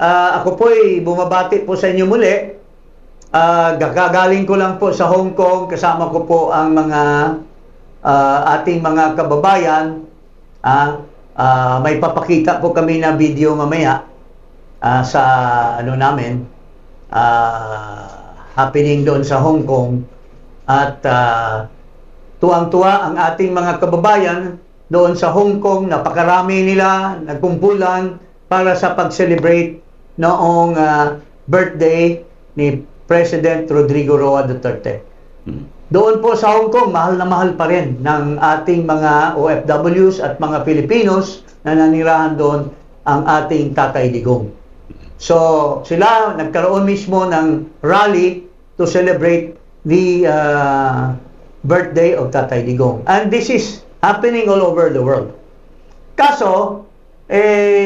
Ako po'y bumabati po sa inyo muli. Gagaling ko lang po sa Hong Kong. Kasama ko po ang mga ating mga kababayan. May papakita po kami na video mamaya sa ano namin, happening doon sa Hong Kong. At tuwang-tuwa ang ating mga kababayan doon sa Hong Kong. Napakarami nila nagkumpulan para sa pag-celebrate noong birthday ni President Rodrigo Roa Duterte. Doon po sa Hong Kong, mahal na mahal pa rin ng ating mga OFWs at mga Filipinos na nanirahan doon ang ating Tatay Digong. So, sila nagkaroon mismo ng rally to celebrate the birthday of Tatay Digong. And this is happening all over the world. Kaso,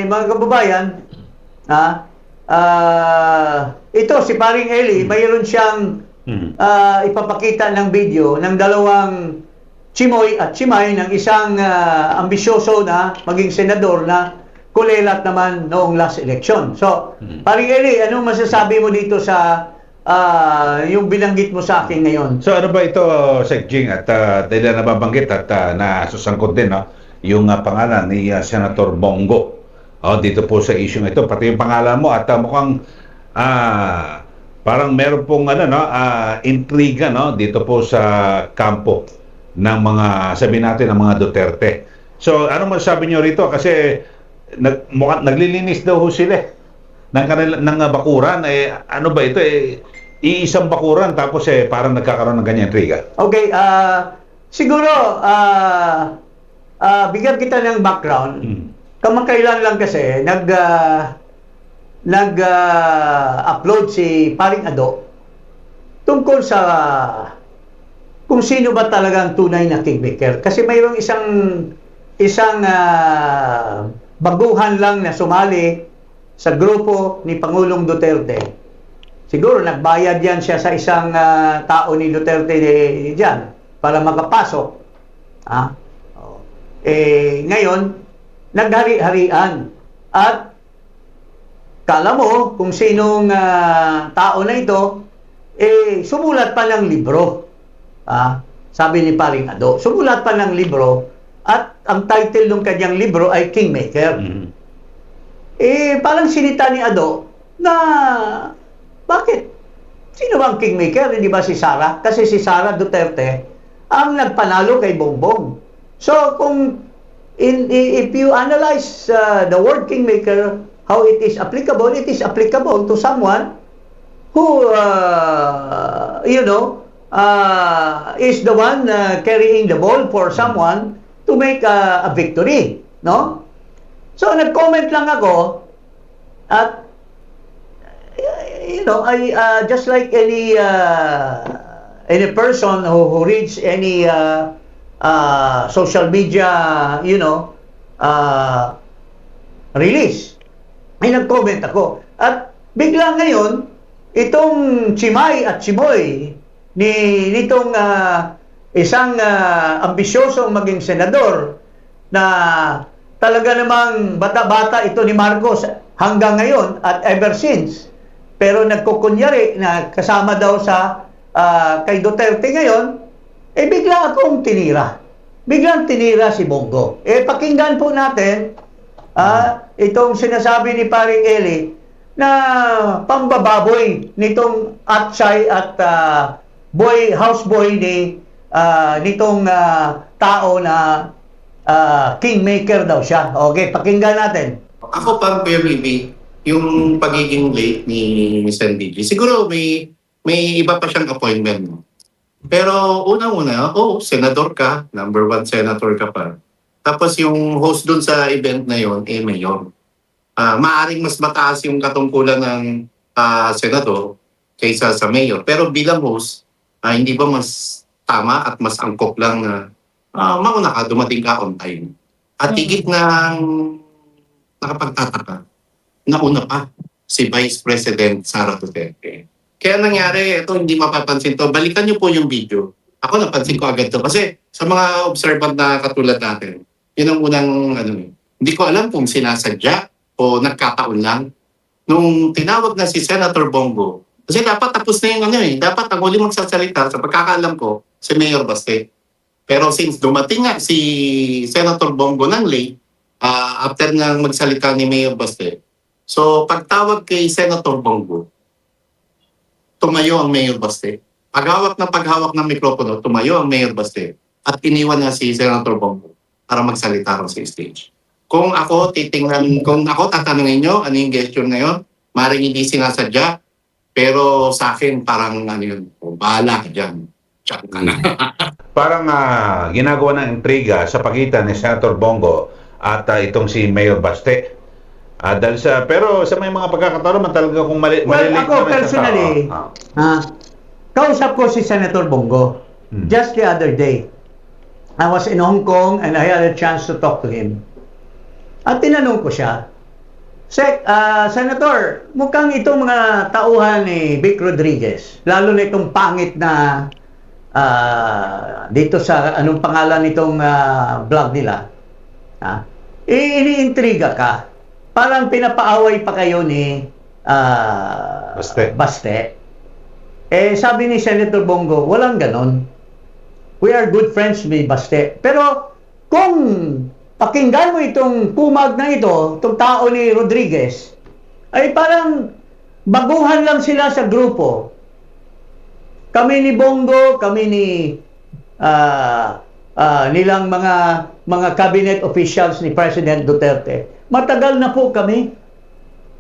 mga kababayan, ito si Paring Eli, mayroon siyang ipapakita ng video ng dalawang chimoy at chimay ng isang ambisyoso na maging senador na kulelat naman noong last election. So, Paring Eli, anong masasabi mo dito sa yung binanggit mo sa akin ngayon? So ano ba ito, Sec Jing, at dahil na nababanggit at nasusangkot din yung pangalan ni Senator Bongo dito po sa issue ito, pati yung pangalan mo at mukhang parang meron pong intriga dito po sa kampo ng mga, sabihin natin, ng mga Duterte. So ano masasabi nyo rito, kasi mukhang naglilinis daw ho sila ng bakuran. Ano ba ito, iisang bakuran tapos parang nagkakaroon ng ganyan intriga. Okay, siguro bigyan kita ng background. Kamakailan lang kasi nag-upload si Paring Ado tungkol sa kung sino ba talagang tunay na kingmaker. Kasi mayroong isang baguhan lang na sumali sa grupo ni Pangulong Duterte. Siguro nagbayad yan siya sa isang tao ni Duterte diyan para makapasok. Ngayon, naghari-harian. At kala mo kung sinong tao na ito, sumulat pa ng libro. Sabi ni Paring Ado, sumulat pa ng libro at ang title ng kanyang libro ay Kingmaker. Parang sinita ni Ado na bakit? Sino bang kingmaker? Hindi ba si Sara? Kasi si Sara Duterte ang nagpanalo kay Bongbong. So kung if you analyze the word kingmaker, how it is applicable to someone who is the one carrying the ball for someone to make a victory, no? So nag-comment lang ako at I just like any person who reads any social media, release, ay nag-comment ako. At bigla ngayon, itong chimay at chimoy nitong isang ambisyosong maging senador na talaga namang bata-bata ito ni Marcos hanggang ngayon at ever since. Pero nagkukunyari na kasama daw sa kay Duterte ngayon, bigla akong tinira. Biglang tinira si Bongo. Pakinggan po natin itong sinasabi ni Paring Eli na pambababoy nitong atsay at houseboy nitong tao na kingmaker daw siya. Okay, pakinggan natin. Ako parang maybe yung pagiging late ni Sen. DJ, siguro may iba pa siyang appointment. Pero unang-una, senador ka, number 1 senator ka pa. Tapos yung host dun sa event na yon, mayor. Maaring mas mataas yung katungkulan ng senador kaysa sa mayor. Pero bilang host, hindi ba mas tama at mas angkop lang na mauna ka, dumating ka on time. At higit ng nakapagtataka, nauna pa si Vice President Sara Duterte. Kaya nangyari, ito hindi mapapansin to. Balikan niyo po yung video. Ako napansin ko agad to. Kasi sa mga observant na katulad natin, yun ang unang, hindi ko alam kung sinasadya o nagkataon lang nung tinawag na si Senator Bongo, kasi dapat tapos na yung ano eh, dapat ang huli magsasalita sa pagkakaalam ko, si Mayor Baste. Pero since dumating nga si Senator Bongo ng late, after nga magsalita ni Mayor Baste, so pagtawag kay Senator Bongo, tumayo ang Mayor Baste. Paghawak ng mikropono, tumayo ang Mayor Baste at iniwan na si Senator Bongo para magsalita rin sa stage. Kung ako tatanungin nyo, ano yung gesture na yun, maring hindi sinasadya, pero sa akin parang ano yun, bahala ka dyan. Diyan ka na. Parang ginagawa ng intriga sa pagitan ni Senator Bongo at itong si Mayor Baste. Pero sa may mga pagkakataon naman talaga kung Well, malilate ako naman sa personally, tao. kausap ko si Senator Bongo just the other day. I was in Hong Kong and I had a chance to talk to him. At tinanong ko siya, Senator, mukhang itong mga tauhan ni Vic Rodriguez, lalo na itong pangit na dito sa anong pangalan nitong vlog nila, iniintriga ka. Parang pinapaaway pa kayo ni Baste. Sabi ni Senator Bongo, walang ganon. We are good friends with Baste. Pero kung pakinggan mo itong kumag na ito, itong tao ni Rodriguez, ay parang baguhan lang sila sa grupo. Kami ni Bongo, kami ni nilang mga cabinet officials ni President Duterte, matagal na po kami.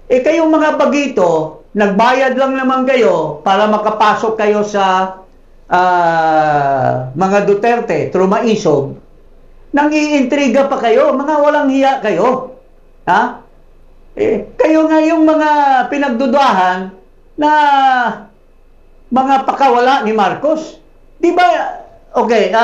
Kayong mga bagito, nagbayad lang naman kayo para makapasok kayo sa mga Duterte, trumaisog. Nang-iintriga pa kayo, mga walang hiya kayo. Ha? Kayo nga yung mga pinagdudahan na mga pakawala ni Marcos. Di ba? Okay,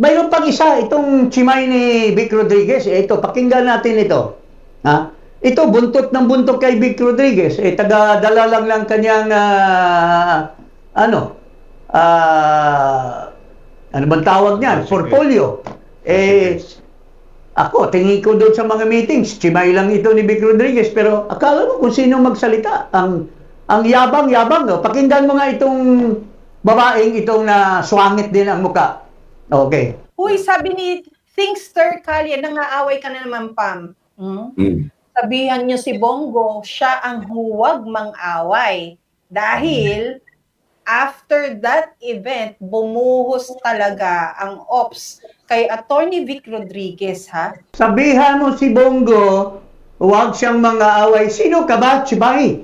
mayroon pang isa, itong chimay ni Vic Rodriguez. Ito, pakinggan natin ito. Ha? Ito, buntot ng buntot kay Vic Rodriguez. Taga-dala lang ng kanyang, ano bang tawag niyan? Portfolio. Ako, tingin ko doon sa mga meetings, chimay lang ito ni Vic Rodriguez, pero akala mo kung sino magsalita. Ang yabang-yabang. No? Pakinggan mo nga itong babaeng itong na swangit din ang muka. Okay. Uy, sabi ni Thinkster Kalye, nangaaway ka na naman, Pam. Sabihan niyo si Bongo, siya ang huwag mang-away. Dahil after that event, bumuhos talaga ang ops kay Attorney Vic Rodriguez, ha? Sabihan mo si Bongo, huwag siyang mang-aaway. Sino ka ba, Chibay?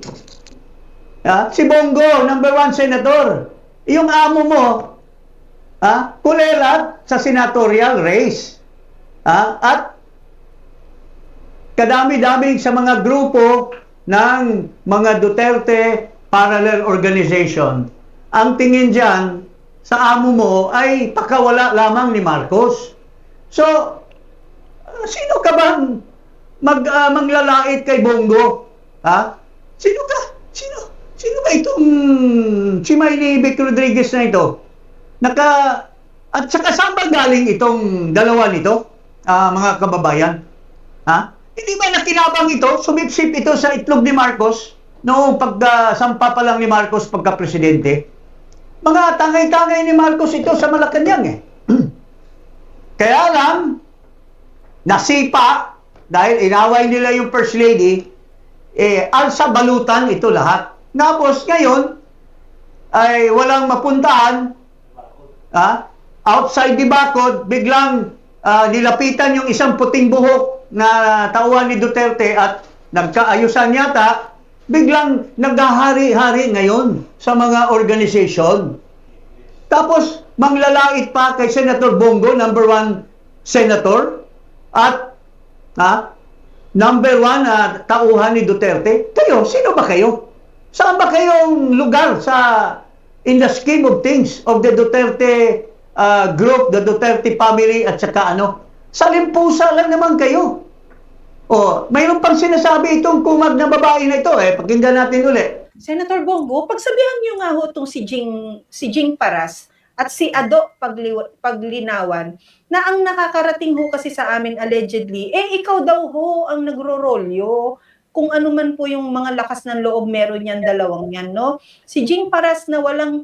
Si Bongo, number 1 senator. Yung amo mo, kulelat sa senatorial race. At kadami-daming sa mga grupo ng mga Duterte parallel organization. Ang tingin dyan sa amo mo ay pakawala lamang ni Marcos. So, sino ka bang manglalait kay Bongo? Sino ka? Sino ba itong chimay ni Vic Rodriguez na ito? At saka saan ba galing itong dalawa nito, mga kababayan? Hindi ba nakinabang ito? Sumipsip ito sa itlog ni Marcos noong pagsampa pa lang ni Marcos pagka-presidente? Mga tangay-tangay ni Marcos ito sa Malacanang Kaya lang, nasipa, dahil inaway nila yung First Lady, alsa balutan ito lahat. Tapos ngayon, ay walang mapuntahan, outside the bakod, biglang nilapitan yung isang puting buhok na tauhan ni Duterte at nagkaayusan yata, biglang naghahari-hari ngayon sa mga organization. Tapos, manglalait pa kay Senator Bongo, number 1 senator, at number 1 tauhan ni Duterte. Kayo, sino ba kayo? Saan ba kayong lugar in the scheme of things of the Duterte group, the Duterte family, at saka sa limpusa lang naman kayo. Mayroon pang sinasabi itong kumag na babae na ito. Pakinggan natin uli. Senator Bongo, pagsabihan niyo nga ho itong si Jing Paras at si Ado Paglinawan na ang nakakarating ho kasi sa amin allegedly, ikaw daw ho ang nagro-rolyo kung ano man po yung mga lakas ng loob meron yan dalawang yan, no? Si Jing Paras na walang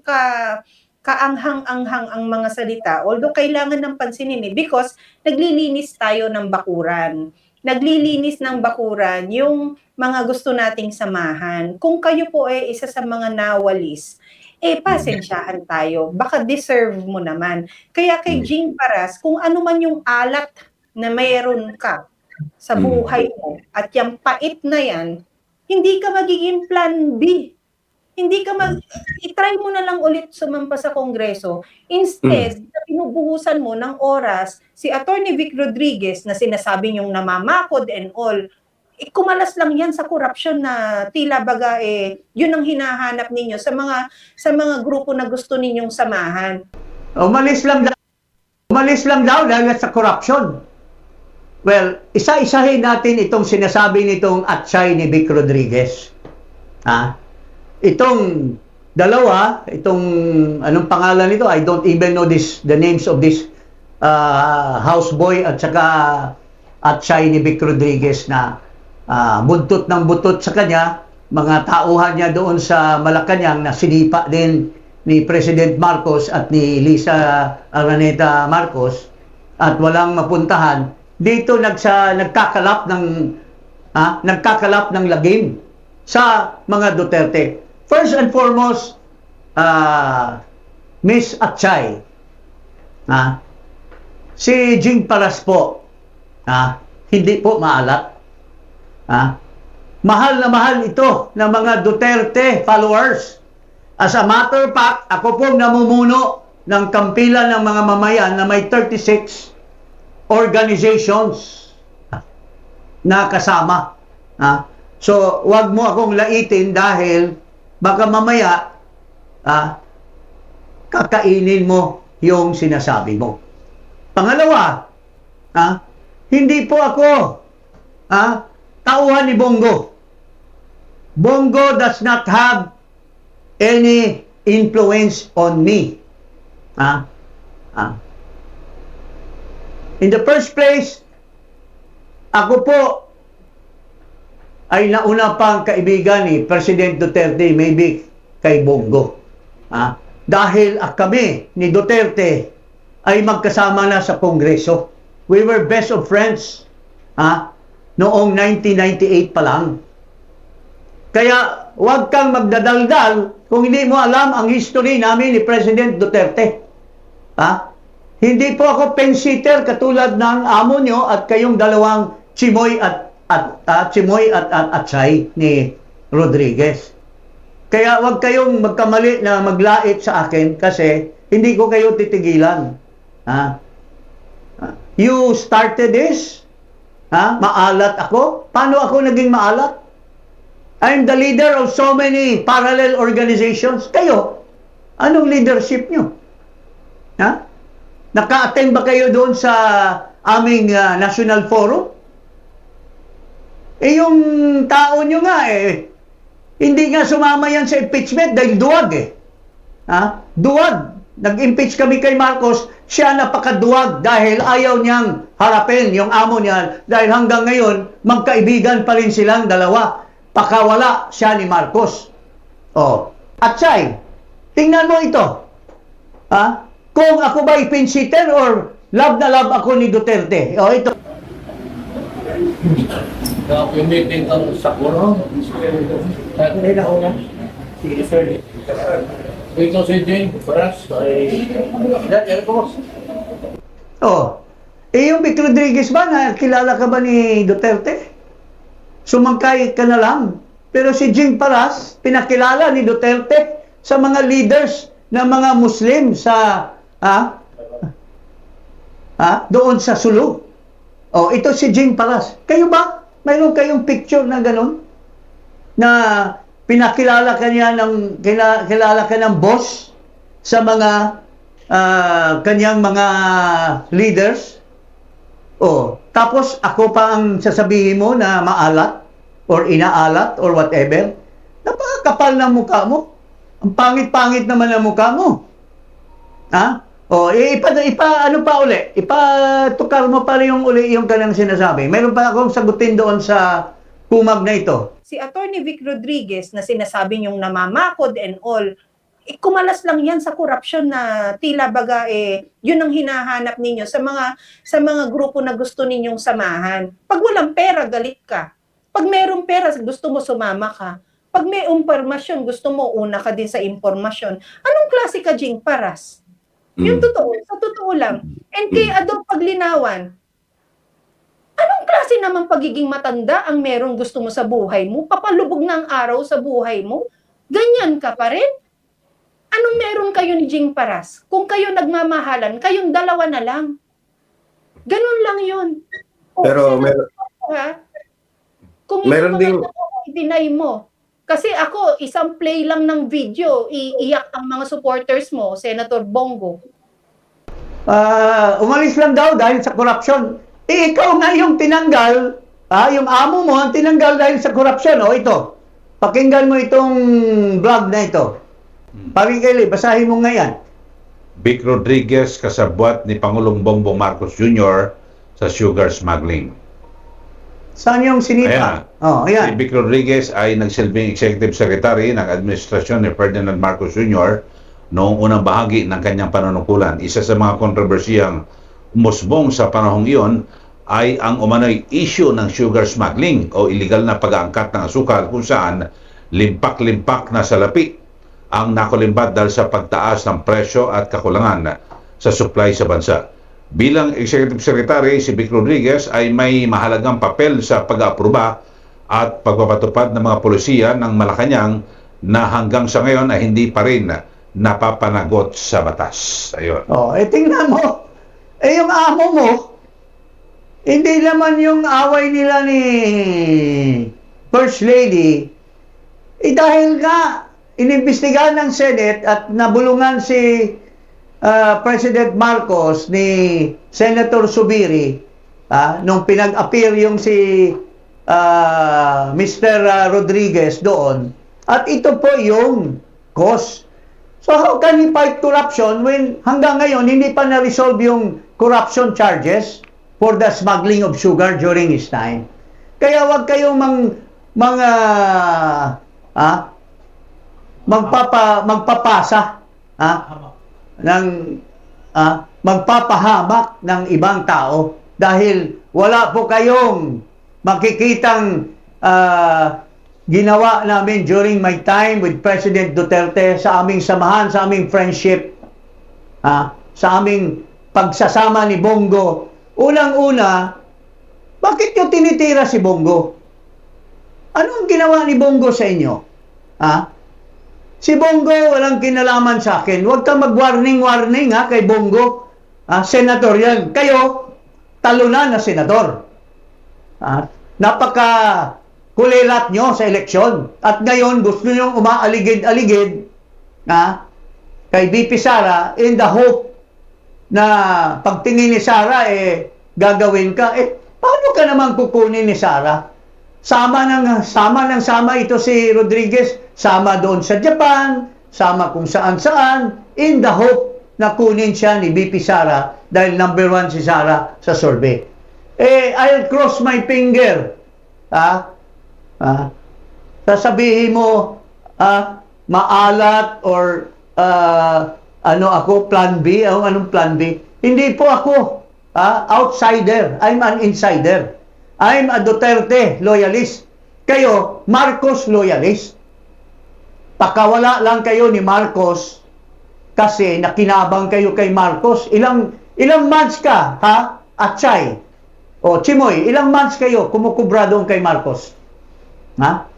kaanghang-anghang ang mga salita, although kailangan ng pansinin because naglilinis tayo ng bakuran. Naglilinis ng bakuran yung mga gusto nating samahan. Kung kayo po ay isa sa mga nawalis, pasensyahan tayo. Baka deserve mo naman. Kaya kay Jing Paras, kung ano man yung alat na mayroon ka sa buhay mo at yung pait na yan, hindi ka magiging plan B. Hindi ka i-try mo na lang ulit sumampa sa Kongreso. Instead, na pinubuhusan mo ng oras si Attorney Vic Rodriguez na sinasabi niyong namamakod and all, kumalas lang yan sa korupsyon na tila baga yun ang hinahanap ninyo sa mga grupo na gusto ninyong samahan. Umalis lang daw dahil sa corruption. Well, isa-isahin natin itong sinasabi nitong Atchay ni Vic Rodriguez. Itong dalawa, anong pangalan nito? I don't even know the names of this houseboy at saka Atchay ni Vic Rodriguez na buntot ng butot sa kanya, mga tauhan niya doon sa Malacanang na sinipa din ni President Marcos at ni Lisa Araneta Marcos at walang mapuntahan. Dito nagkakalap ng lagim sa mga Duterte. First and foremost, Miss Atchay, si Jing Paras po, hindi po maalat. Mahal na mahal ito ng mga Duterte followers. As a matter of fact, ako pong namumuno ng kampilan ng mga mamayan na may 36 organizations na kasama. So, wag mo akong laitin dahil baka mamaya kakainin mo yung sinasabi mo. Pangalawa, hindi po ako tauhan ni Bongo. Bongo does not have any influence on me. In the first place, ako po ay nauna pang kaibigan ni President Duterte, maybe kay Bongo. Dahil kami ni Duterte ay magkasama na sa Kongreso. We were best of friends noong 1998 pa lang. Kaya huwag kang magdadaldal kung hindi mo alam ang history namin ni President Duterte. Hindi po ako pen-sitter katulad ng amo nyo at kayong dalawang Chimoy at Atchay ni Rodriguez. Kaya wag kayong magkamali na maglait sa akin kasi hindi ko kayo titigilan. You started this? Maalat ako? Paano ako naging maalat? I'm the leader of so many parallel organizations. Kayo, anong leadership nyo? Naka-attend ba kayo doon sa aming National Forum? Yung tao nyo nga hindi nga sumama yan sa impeachment dahil duwag Duwag. Nag-impeach kami kay Marcos, siya napakaduwag dahil ayaw niyang harapin yung amo niya dahil hanggang ngayon, magkaibigan pa rin silang dalawa. Pakawala siya ni Marcos. Atchay, tingnan mo ito. Kung ako ba ipinsitter or love na love ako ni Duterte. Ito. Meeting ang Sakura. Hindi na una. Sige, sir. Ito si Jing Paras ay... Yung Vic Rodriguez ba, kilala ka ba ni Duterte? Sumangkay ka na lang. Pero si Jing Paras, pinakilala ni Duterte sa mga leaders ng mga Muslim sa... doon sa Sulu. Ito si Jing Paras. Kayo ba? Mayroon kayong picture na gano'n? Na pinakilala ka niya kilala ka ng boss sa mga kanyang mga leaders? Tapos ako pa ang sasabihin mo na maalat or inaalat or whatever? Napakakapal ng mukha mo. Ang pangit-pangit naman ang mukha mo. Ano pa uli? Ipatukar mo pa rin yung uli yung kanyang sinasabi. Meron pa akong sagutin doon sa kumag na ito. Si Attorney Vic Rodriguez na sinasabi niyong namamakod and all, kumalas lang yan sa korupsyon na tila baga yun ang hinahanap ninyo sa mga grupo na gusto ninyong samahan. Pag walang pera, galit ka. Pag mayroong pera, gusto mo sumama ka. Pag may impormasyon, gusto mo una ka din sa impormasyon. Anong klase ka, Jing Paras? Yung totoo, sa totoo lang. And kay Adong Paglinawan, anong klase naman pagiging matanda ang merong gusto mo sa buhay mo? Papalubog ng araw sa buhay mo? Ganyan ka pa rin? Anong meron kayo ni Jing Paras? Kung kayo nagmamahalan, kayong dalawa na lang. Ganun lang yun. Pero kung meron ito ding- i-deny mo. Kasi ako, isang play lang ng video, iiyak ang mga supporters mo, Senator Bongo. Umalis lang daw dahil sa korupsyon. Ikaw nga yung tinanggal, yung amo mo ang tinanggal dahil sa korupsyon. O ito, pakinggan mo itong vlog na ito. Parikili, basahin mo nga yan. Vic Rodriguez kasabwat ni Pangulong Bongbong Marcos Jr. sa sugar smuggling. Saan yung sinita? Si Ayan. Vic Rodriguez ay nagsilbing Executive Secretary ng administrasyon ni Ferdinand Marcos Jr. noong unang bahagi ng kanyang panunungkulan. Isa sa mga kontrobersiyang umusbong sa panahong iyon ay ang umano'y issue ng sugar smuggling o illegal na pag-aangkat ng asukal kung saan limpak-limpak na salapi ang nakulimbat dahil sa pagtaas ng presyo at kakulangan sa supply sa bansa. Bilang Executive Secretary, si Vic Rodriguez ay may mahalagang papel sa pag-aproba at pagpapatupad ng mga polisiya ng Malacanang na hanggang sa ngayon ay hindi pa rin napapanagot sa batas. Ayun. Tingnan mo. Yung amo mo, hindi naman yung away nila ni First Lady, dahil nga inimbestigahan ng Senate at nabulungan si President Marcos ni Senator Zubiri nung pinag-appear yung si Mr. Rodriguez doon. At ito po yung cause. So how can he fight corruption when hanggang ngayon hindi pa na-resolve yung corruption charges for the smuggling of sugar during his time? Kaya wag kayong magpapasa ng magpapahamak ng ibang tao dahil wala po kayong makikitang ginawa namin during my time with President Duterte sa aming samahan, sa aming friendship, sa aming pagsasama ni Bongo. Unang-una, bakit nyo tinitira si Bongo? Anong ginawa ni Bongo sa inyo? Si Bongo walang kinalaman sa akin. Huwag kang mag-warning kay Bongo. Senator yan. Kayo, talunan na senador. Napaka-kulilat nyo sa eleksyon. At ngayon, gusto nyo umaaligid-aligid kay VP Sara in the hope na pagtingin ni Sara, gagawin ka. Paano ka naman kukunin ni Sara? Sama ito si Rodriguez, sama doon sa Japan, sama kung saan-saan, in the hope na kunin siya ni VP Sara dahil number 1 si Sara sa survey. I'll cross my finger. Sasabihin mo, maalat or ako, plan B, anong plan B? Hindi po ako outsider, I'm an insider. I'm a Duterte loyalist. Kayo, Marcos loyalist. Pakawala lang kayo ni Marcos kasi nakinabang kayo kay Marcos. Ilang months ka, Atchay? O Chimoy, ilang months kayo kumukubra doon kay Marcos?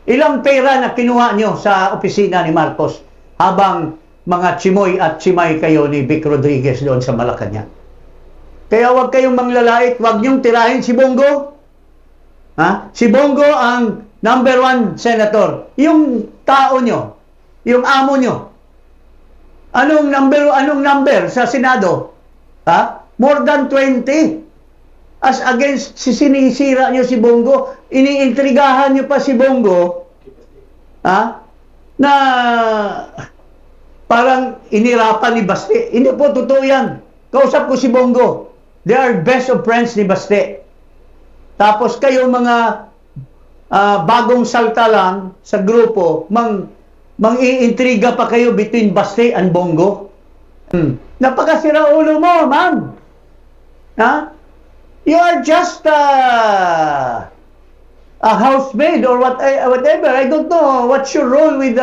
Ilang pera na kinuha nyo sa opisina ni Marcos habang mga Chimoy at Chimay kayo ni Vic Rodriguez doon sa Malacanang? Kaya wag kayong manglalait, wag nyong tirahin si Bongo. Si Bongo ang number 1 senator. Yung tao nyo, yung amo nyo. Anong number sa Senado? More than 20. As against sinisira nyo si Bongo, iniintrigahan nyo pa si Bongo, na parang inirapan ni Baste. Hindi po totoo yan. Kausap ko si Bongo. They are best of friends ni Baste. Tapos kayo mga bagong salta lang sa grupo, mang-iintriga pa kayo between Baste and Bongo. Napakasira ulo mo, ma'am. Ha? You are just a housemaid or whatever. I don't know what's your role with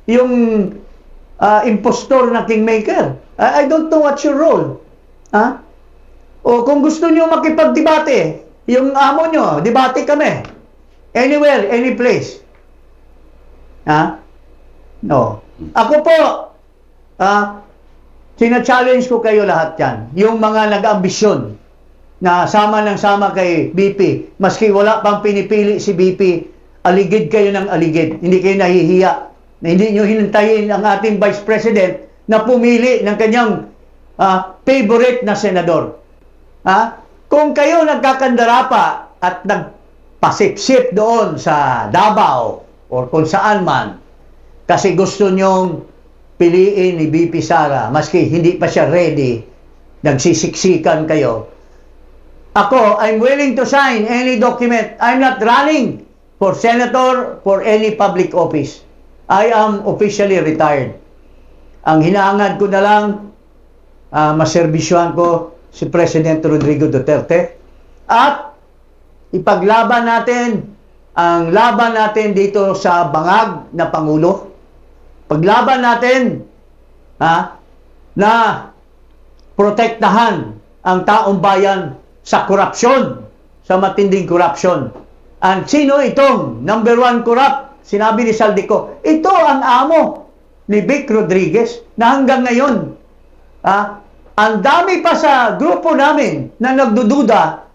yung impostor na kingmaker. I don't know what's your role. Ha? O kung gusto niyo makipagdebate, yung amo nyo, debate kami. Anywhere, any place. Ha? No. Ako po, sina-challenge ko kayo lahat yan. Yung mga nag-ambisyon na sama ng sama kay BP, maski wala pang pinipili si BP, aligid kayo ng aligid. Hindi kayo nahihiya na hindi nyo hinantayin ang ating Vice President na pumili ng kanyang favorite na senador. Kung kayo nagkakandara pa at nagpasipsip doon sa Davao or kung saan man, kasi gusto nyong piliin ni BP Sara, maski hindi pa siya ready, nagsisiksikan kayo. Ako, I'm willing to sign any document. I'm not running for senator, for any public office. I am officially retired. Ang hinaangad ko na lang, maservisyohan ko si President Rodrigo Duterte at ipaglaban natin ang laban natin dito sa bangag na Pangulo. Paglaban natin na protektahan ang taong bayan sa korupsyon, sa matinding korupsyon. And sino itong number 1 corrupt? Sinabi ni Saldico, ito ang amo ni Vic Rodriguez na hanggang ngayon, ang dami pa sa grupo namin na nagdududa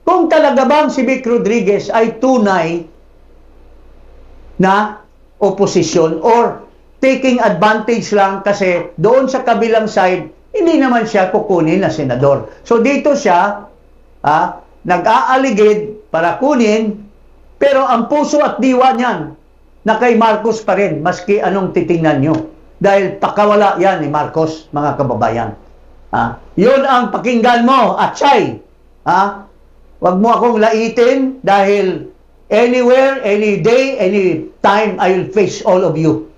kung talaga bang si Vic Rodriguez ay tunay na oposisyon or taking advantage lang kasi doon sa kabilang side, hindi naman siya kukunin na senador. So dito siya, nag-aaligid para kunin, pero ang puso at diwa niyan na kay Marcos pa rin, maski anong titingnan nyo. Dahil pakawala yan ni Marcos, mga kababayan. Yun ang pakinggan mo, Atchay. Huwag mo akong laitin dahil anywhere, any day, any time, I will face all of you.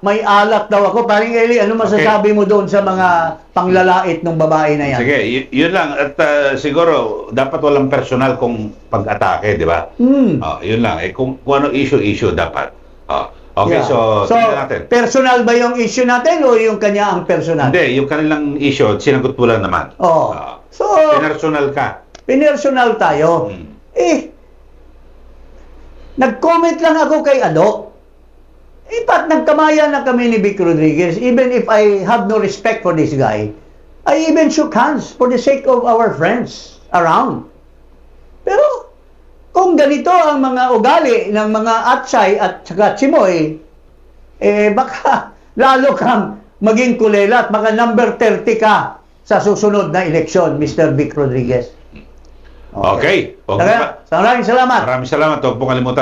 May alak daw ako. Paring Eli, ano masasabi mo doon sa mga panglalait ng babae na yan? Sige, yun lang. At siguro, dapat walang personal kung pag-atake, di ba? Yun lang. Kung ano issue dapat. Okay, Yeah. so tingnan natin. Personal ba yung issue natin o yung kanya ang personal? Hindi, yung kanilang issue, sinagot mo lang naman. So, Personal ka. pinersonal tayo. Nag-comment lang ako kay Ado. Ba't nagkamayan na kami ni Vic Rodriguez? Even if I have no respect for this guy, I even shook hands for the sake of our friends around. Pero, kung ganito ang mga ugali ng mga Atsay at saka Chimoy, baka lalo kang maging kulela at baka number 30 ka sa susunod na eleksyon, Mr. Vic Rodriguez. Okay. Maraming salamat. Maraming salamat. Huwag pong kalimutan